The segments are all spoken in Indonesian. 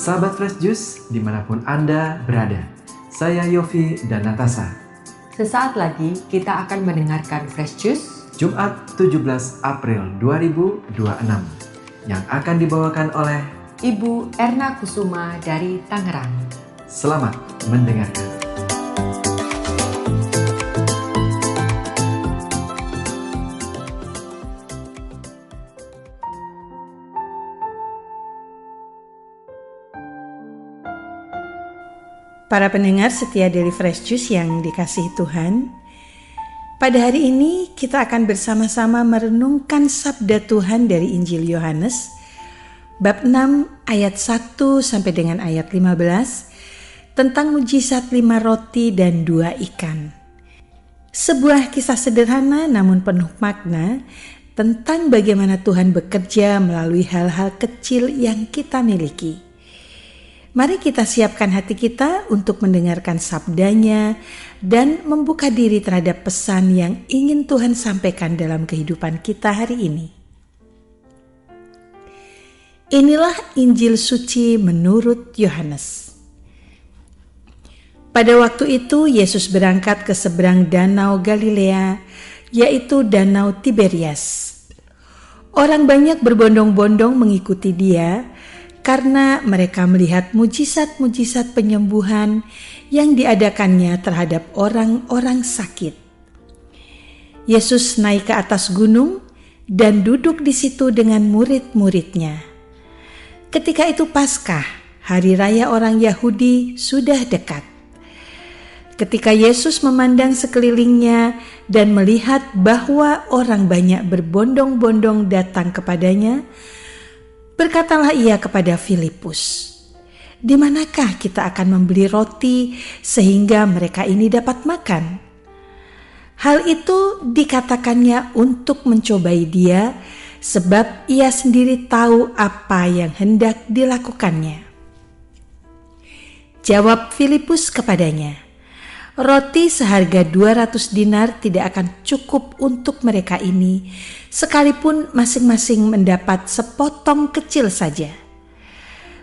Sahabat Fresh Juice dimanapun Anda berada, saya Yofi dan Natasha. Sesaat lagi kita akan mendengarkan Fresh Juice Jumat 17 April 2026 yang akan dibawakan oleh Ibu Erna Kusuma dari Tangerang. Selamat mendengarkan. Para pendengar setia dari Fresh Juice yang dikasihi Tuhan, pada hari ini kita akan bersama-sama merenungkan sabda Tuhan dari Injil Yohanes, bab 6 ayat 1 sampai dengan ayat 15, tentang mujizat 5 roti dan 2 ikan. Sebuah kisah sederhana namun penuh makna tentang bagaimana Tuhan bekerja melalui hal-hal kecil yang kita miliki. Mari kita siapkan hati kita untuk mendengarkan sabdanya dan membuka diri terhadap pesan yang ingin Tuhan sampaikan dalam kehidupan kita hari ini. Inilah Injil suci menurut Yohanes. Pada waktu itu Yesus berangkat ke seberang danau Galilea, yaitu danau Tiberias. Orang banyak berbondong-bondong mengikuti dia, karena mereka melihat mujizat-mujizat penyembuhan yang diadakannya terhadap orang-orang sakit. Yesus naik ke atas gunung dan duduk di situ dengan murid-muridnya. Ketika itu Paskah, hari raya orang Yahudi, sudah dekat. Ketika Yesus memandang sekelilingnya dan melihat bahwa orang banyak berbondong-bondong datang kepadanya, berkatalah ia kepada Filipus, "Di manakah kita akan membeli roti sehingga mereka ini dapat makan?" Hal itu dikatakannya untuk mencobai dia, sebab ia sendiri tahu apa yang hendak dilakukannya. Jawab Filipus kepadanya, "Roti seharga 200 dinar tidak akan cukup untuk mereka ini, sekalipun masing-masing mendapat sepotong kecil saja."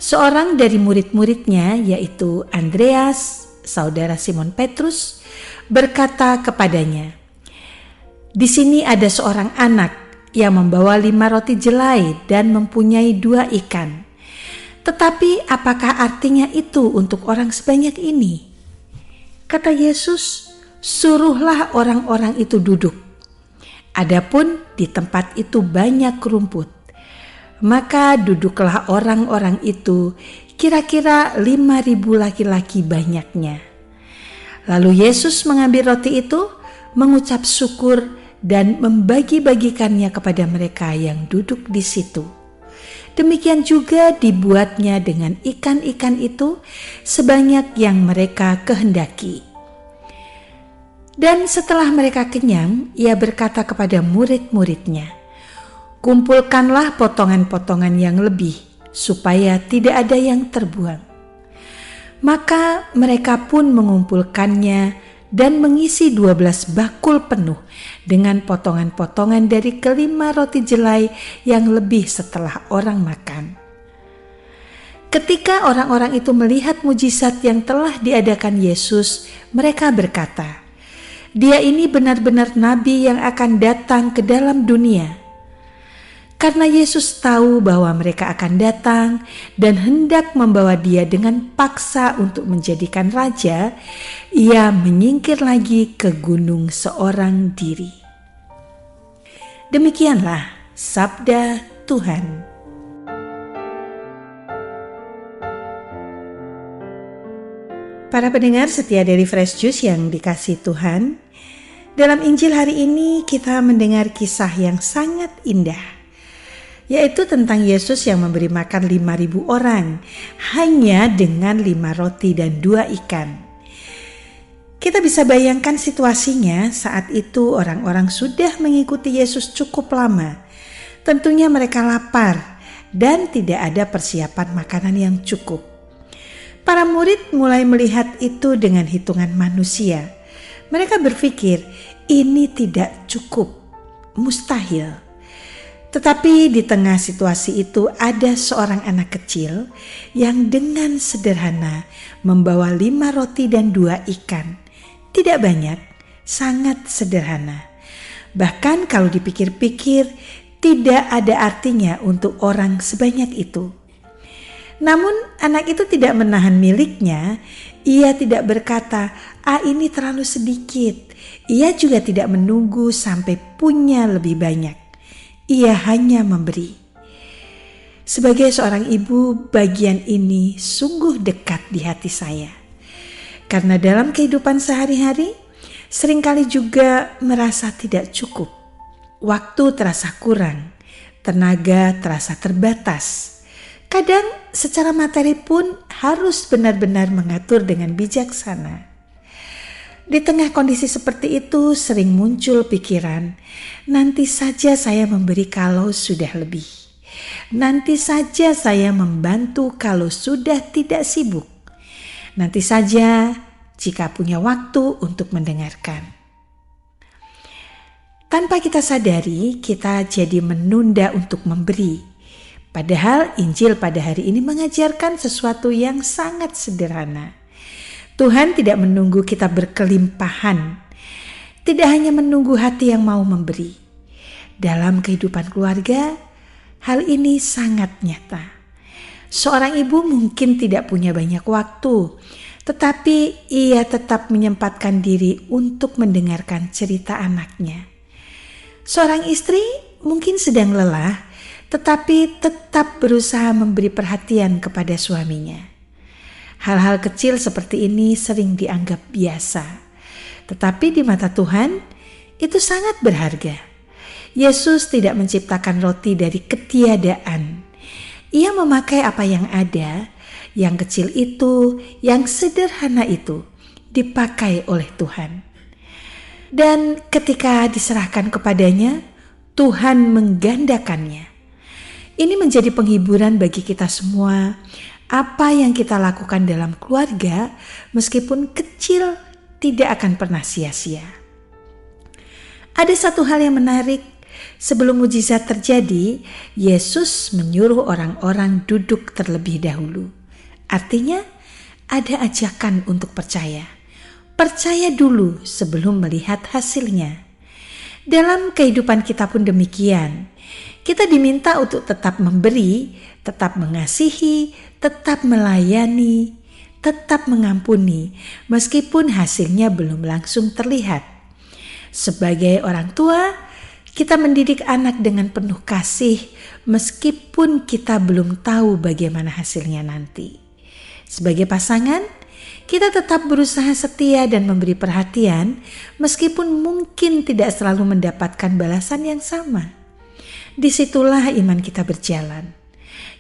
Seorang dari murid-muridnya, yaitu Andreas, saudara Simon Petrus, berkata kepadanya, "Di sini ada seorang anak yang membawa 5 roti jelai dan mempunyai 2 ikan. Tetapi apakah artinya itu untuk orang sebanyak ini?" Kata Yesus, "Suruhlah orang-orang itu duduk." Adapun di tempat itu banyak rumput. Maka duduklah orang-orang itu, kira-kira 5.000 laki-laki banyaknya. Lalu Yesus mengambil roti itu, mengucap syukur dan membagi-bagikannya kepada mereka yang duduk di situ. Demikian juga dibuatnya dengan ikan-ikan itu sebanyak yang mereka kehendaki. Dan setelah mereka kenyang, ia berkata kepada murid-muridnya, "Kumpulkanlah potongan-potongan yang lebih, supaya tidak ada yang terbuang." Maka mereka pun mengumpulkannya dan mengisi 12 bakul penuh dengan potongan-potongan dari kelima roti jelai yang lebih setelah orang makan. Ketika orang-orang itu melihat mujizat yang telah diadakan Yesus, mereka berkata, "Dia ini benar-benar nabi yang akan datang ke dalam dunia." Karena Yesus tahu bahwa mereka akan datang dan hendak membawa dia dengan paksa untuk menjadikan raja, ia menyingkir lagi ke gunung seorang diri. Demikianlah sabda Tuhan. Para pendengar setia dari Fresh Juice yang dikasihi Tuhan, dalam Injil hari ini kita mendengar kisah yang sangat indah, yaitu tentang Yesus yang memberi makan 5.000 orang hanya dengan 5 roti dan 2 ikan. Kita bisa bayangkan situasinya saat itu orang-orang sudah mengikuti Yesus cukup lama. Tentunya mereka lapar dan tidak ada persiapan makanan yang cukup. Para murid mulai melihat itu dengan hitungan manusia. Mereka berpikir ini tidak cukup, mustahil. Tetapi di tengah situasi itu ada seorang anak kecil yang dengan sederhana membawa 5 roti dan 2 ikan. Tidak banyak, sangat sederhana. Bahkan kalau dipikir-pikir, tidak ada artinya untuk orang sebanyak itu. Namun anak itu tidak menahan miliknya. Ia tidak berkata, ini terlalu sedikit. Ia juga tidak menunggu sampai punya lebih banyak. Ia hanya memberi. Sebagai seorang ibu, bagian ini sungguh dekat di hati saya. Karena dalam kehidupan sehari-hari, seringkali juga merasa tidak cukup. Waktu terasa kurang, tenaga terasa terbatas. Kadang secara materi pun harus benar-benar mengatur dengan bijaksana. Di tengah kondisi seperti itu sering muncul pikiran, nanti saja saya memberi kalau sudah lebih. Nanti saja saya membantu kalau sudah tidak sibuk. Nanti saja jika punya waktu untuk mendengarkan. Tanpa kita sadari, kita jadi menunda untuk memberi. Padahal Injil pada hari ini mengajarkan sesuatu yang sangat sederhana. Tuhan tidak menunggu kita berkelimpahan, tidak hanya menunggu hati yang mau memberi. Dalam kehidupan keluarga, hal ini sangat nyata. Seorang ibu mungkin tidak punya banyak waktu, tetapi ia tetap menyempatkan diri untuk mendengarkan cerita anaknya. Seorang istri mungkin sedang lelah, tetapi tetap berusaha memberi perhatian kepada suaminya. Hal-hal kecil seperti ini sering dianggap biasa, tetapi di mata Tuhan itu sangat berharga. Yesus tidak menciptakan roti dari ketiadaan. Ia memakai apa yang ada, yang kecil itu, yang sederhana itu, dipakai oleh Tuhan. Dan ketika diserahkan kepadanya, Tuhan menggandakannya. Ini menjadi penghiburan bagi kita semua. Apa yang kita lakukan dalam keluarga, meskipun kecil, tidak akan pernah sia-sia. Ada satu hal yang menarik. Sebelum mujizat terjadi, Yesus menyuruh orang-orang duduk terlebih dahulu. Artinya, ada ajakan untuk percaya. Percaya dulu sebelum melihat hasilnya. Dalam kehidupan kita pun demikian. Kita diminta untuk tetap memberi, tetap mengasihi, tetap melayani, tetap mengampuni, meskipun hasilnya belum langsung terlihat. Sebagai orang tua, kita mendidik anak dengan penuh kasih, meskipun kita belum tahu bagaimana hasilnya nanti. Sebagai pasangan, kita tetap berusaha setia dan memberi perhatian, meskipun mungkin tidak selalu mendapatkan balasan yang sama. Disitulah iman kita berjalan.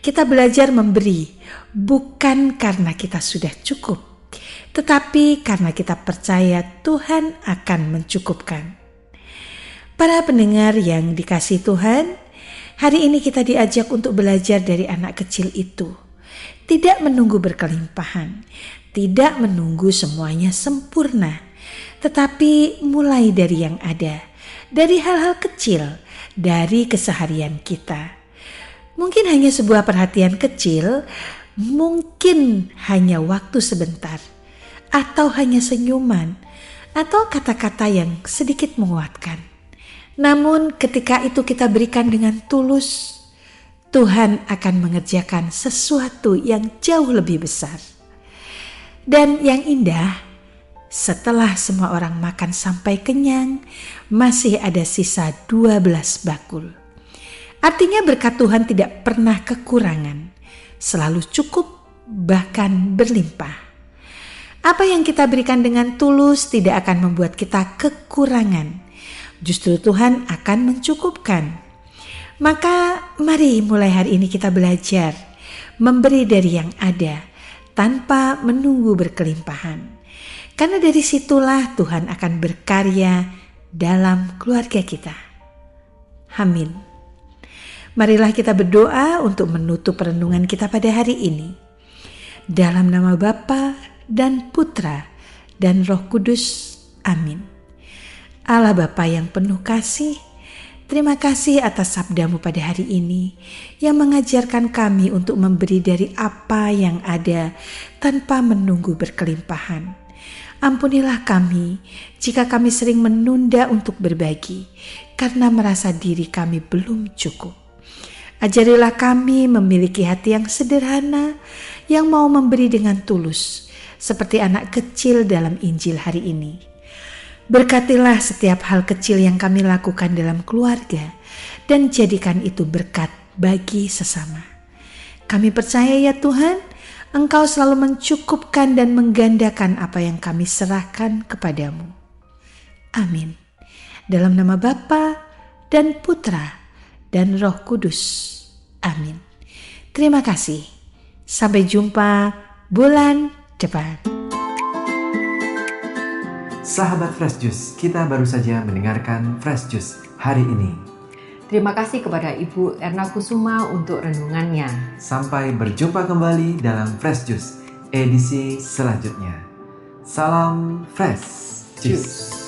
Kita belajar memberi, bukan karena kita sudah cukup, tetapi karena kita percaya Tuhan akan mencukupkan. Para pendengar yang dikasihi Tuhan, hari ini kita diajak untuk belajar dari anak kecil itu. Tidak menunggu berkelimpahan, tidak menunggu semuanya sempurna, tetapi mulai dari yang ada, dari hal-hal kecil, dari keseharian kita. Mungkin hanya sebuah perhatian kecil, mungkin hanya waktu sebentar, atau hanya senyuman, atau kata-kata yang sedikit menguatkan. Namun ketika itu kita berikan dengan tulus, Tuhan akan mengerjakan sesuatu yang jauh lebih besar. Dan yang indah, setelah semua orang makan sampai kenyang, masih ada sisa 12 bakul. Artinya berkat Tuhan tidak pernah kekurangan, selalu cukup, bahkan berlimpah. Apa yang kita berikan dengan tulus tidak akan membuat kita kekurangan. Justru Tuhan akan mencukupkan. Maka mari mulai hari ini kita belajar memberi dari yang ada tanpa menunggu berkelimpahan. Karena dari situlah Tuhan akan berkarya dalam keluarga kita. Amin. Marilah kita berdoa untuk menutup renungan kita pada hari ini. Dalam nama Bapa dan Putra dan Roh Kudus. Amin. Allah Bapa yang penuh kasih, Terima kasih atas sabdamu pada hari ini yang mengajarkan kami untuk memberi dari apa yang ada tanpa menunggu berkelimpahan. Ampunilah kami jika kami sering menunda untuk berbagi karena merasa diri kami belum cukup. Ajarilah kami memiliki hati yang sederhana yang mau memberi dengan tulus seperti anak kecil dalam Injil hari ini. Berkatilah setiap hal kecil yang kami lakukan dalam keluarga dan jadikan itu berkat bagi sesama. Kami percaya ya Tuhan, Engkau selalu mencukupkan dan menggandakan apa yang kami serahkan kepadamu. Amin. Dalam nama Bapa dan Putra dan Roh Kudus. Amin. Terima kasih. Sampai jumpa bulan depan. Sahabat Fresh Juice, kita baru saja mendengarkan Fresh Juice hari ini. Terima kasih kepada Ibu Erna Kusuma untuk renungannya. Sampai berjumpa kembali dalam Fresh Juice edisi selanjutnya. Salam Fresh Juice.